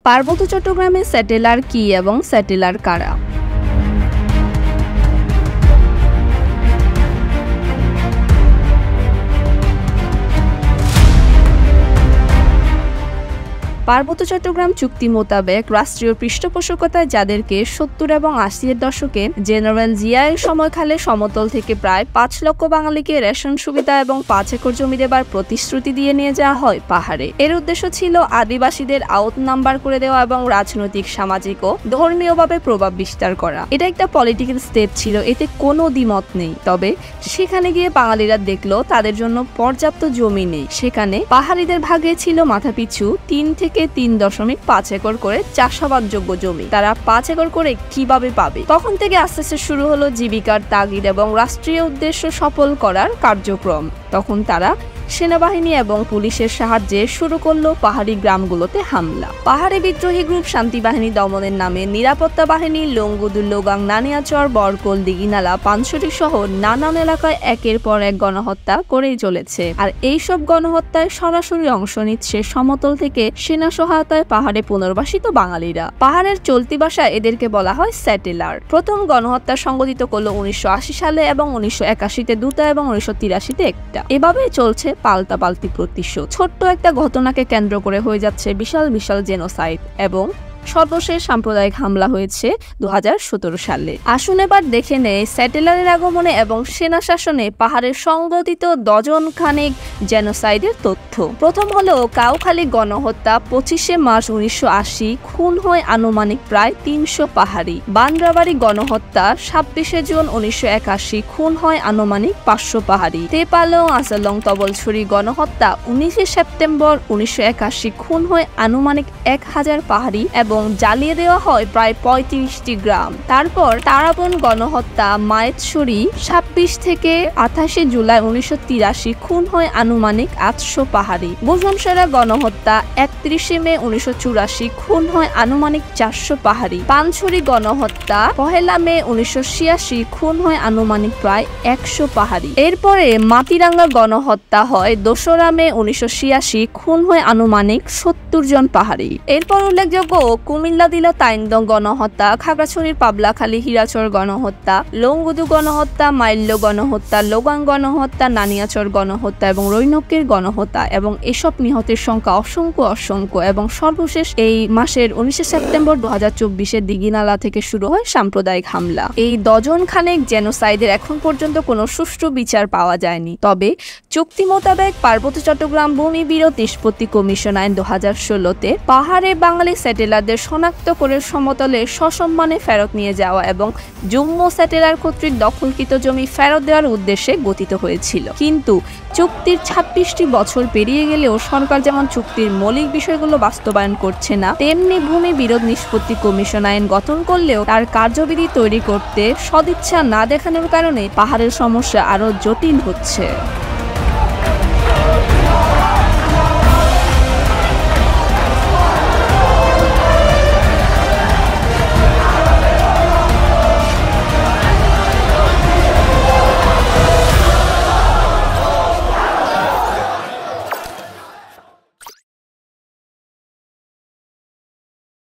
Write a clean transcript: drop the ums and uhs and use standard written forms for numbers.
পার্বত্য চট্টগ্রামে স্যাটেলার কি এবং স্যাটেলার কারা? পার্বত্য চট্টগ্রাম চুক্তি মোতাবেক রাষ্ট্রীয় পৃষ্ঠপোষকতায় যাদেরকে ৭০ এবং ৮০-এর দশকে জেনারেল জিয়ার সময়কালে সমতল থেকে প্রায় ৫ লক্ষ বাঙালিকে রেশন সুবিধা এবং ৫ একর জমি দেবার প্রতিশ্রুতি দিয়ে নিয়ে যাওয়া হয় পাহাড়ে। এর উদ্দেশ্য ছিল আদিবাসীদের আউট নাম্বার করে দেওয়া এবং রাজনৈতিক, সামাজিক ও ধর্মীয়ভাবে প্রভাব বিস্তার করা। এটা একটা পলিটিক্যাল স্টেপ ছিল, এতে কোনো দ্বিমত নেই। তবে সেখানে গিয়ে বাঙালিরা দেখলো তাদের জন্য পর্যাপ্ত জমি নেই। সেখানে পাহাড়িদের ভাগে ছিল মাথাপিছু ৩ থেকে ৩.৫ একর করে চাষাবাদযোগ্য জমি। তারা ৫ একর করে কিভাবে পাবে? তখন থেকে আস্তে আস্তে শুরু হলো জীবিকার তাগিদ এবং রাষ্ট্রীয় উদ্দেশ্য সফল করার কার্যক্রম। তখন তারা সেনাবাহিনী এবং পুলিশের সাহায্যে শুরু করলো পাহাড়ি গ্রামগুলোতে হামলা। পাহাড়ি বিদ্রোহী গ্রুপ শান্তি বাহিনী দমনের নামে নিরাপত্তা বাহিনী লংগুদু, লোগাং, নানিয়াচর, বরকল, দিঘিনালা, পানছড়ি সহ নানান এলাকায় একের পর এক গণহত্যা করেই চলেছে। আর এইসব গণহত্যায় সরাসরি অংশ নিচ্ছে সমতল থেকে সেনা সহায়তায় পাহাড়ে পুনর্বাসিত বাঙালিরা। পাহাড়ের চলতি ভাষায় এদেরকে বলা হয় স্যাটেলার। প্রথম গণহত্যা সংঘটিত করলো ১৯৮০ সালে এবং ১৯৮১-তে দুটা এবং ১৯৮৩-তে একটা। এভাবে চলছে পাল্টাপাল্টি প্রতিশোধ। ছোট্ট একটা ঘটনাকে কেন্দ্র করে হয়ে যাচ্ছে বিশাল বিশাল জেনোসাইড এবং সর্বশেষ সাম্প্রদায়িক হামলা হয়েছে ২০১৭ সালে। আসুন এবার দেখে নেই স্যাটেলারের আগমনে এবং সেনা শাসনে পাহাড়ের সংঘটিত ডজন খানেক জেনোসাইডের তথ্য। প্রথম হলো কাউখালী গণহত্যা। ২৫শে মার্চ ১৯৮০ খুন হয় আনুমানিক প্রায় ৩০০ পাহাড়ি। বান্দ্রাবাড়ি গণহত্যা ২৬শে জুন ১৯৮১ খুন হয় আনুমানিক ৫০০ পাহাড়ি। তেপালং, আসালং, তবলছড়ি গণহত্যা ১৯শে সেপ্টেম্বর ১৯৮১ খুন হয় আনুমানিক ১,০০০ পাহাড়ি এবং জ্বালিয়ে দেওয়া হয় প্রায় ৩৫টি গ্রাম। তারপর তারাবন গণহত্যা মায়েতছড়ি ২৬ থেকে ২৮শে জুলাই ১৯৮৩ খুন হয় আনুমানিক ৮০০ পাহাড়ি। বুঝনসরা গণহত্যা ৩১শে মে ১৯৮৪ খুন হয় আনুমানিক ৪০০ পাহাড়ি। পানছড়ি গণহত্যা ১লা মে ১৯৮৬ খুন হয় আনুমানিক প্রায় ১০০ পাহাড়ি। এরপরে মাটিরাঙ্গা গণহত্যা হয় ২রা মে ১৯৮৬ খুন হয় আনুমানিক ৭০ জন পাহাড়ি। এরপর উল্লেখযোগ্য কুমিল্লা দিলা তাইন্দং গণহত্যা, খাগড়াছড়ির পাবলাখালী হীরাচর গণহত্যা, লংগুদু গণহত্যা, মাইল্য গণহত্যা, লোগাং গণহত্যা, নানিয়াচর গণহত্যা এবং রৈনকের গণহত্যা এবং এসব নিহতের সংখ্যা অসংখ্য এবং সর্বশেষ এই মাসের ১৯শে সেপ্টেম্বর ২০২৪ দিঘিনালা থেকে শুরু হয় সাম্প্রদায়িক হামলা। এই ডজন খানেক জেনোসাইডের এখন পর্যন্ত কোনো সুষ্ঠু বিচার পাওয়া যায়নি। তবে চুক্তি মোতাবেক পার্বত্য চট্টগ্রাম ভূমি বিরোধ নিষ্পত্তি কমিশন আইন ২০১৬-তে পাহাড়ে বাঙালি স্যাটেলারদের শনাক্ত করে সমতলে সসম্মানে ফেরত নিয়ে যাওয়া এবং জম্মু স্যাটেলার কর্তৃক দখলকৃত জমি ফেরত দেওয়ার উদ্দেশ্যে গঠিত হয়েছিল। কিন্তু চুক্তির ২৬টি বছর পেরিয়ে গেলেও সরকার যেমন চুক্তির মৌলিক বিষয়গুলো বাস্তবায়ন করছে না, তেমনি ভূমি বিরোধ নিষ্পত্তি কমিশন আইন গঠন করলেও তার কার্যবিধি তৈরি করতে সদিচ্ছা না দেখানোর কারণে পাহাড়ের সমস্যা আরো জটিল হচ্ছে।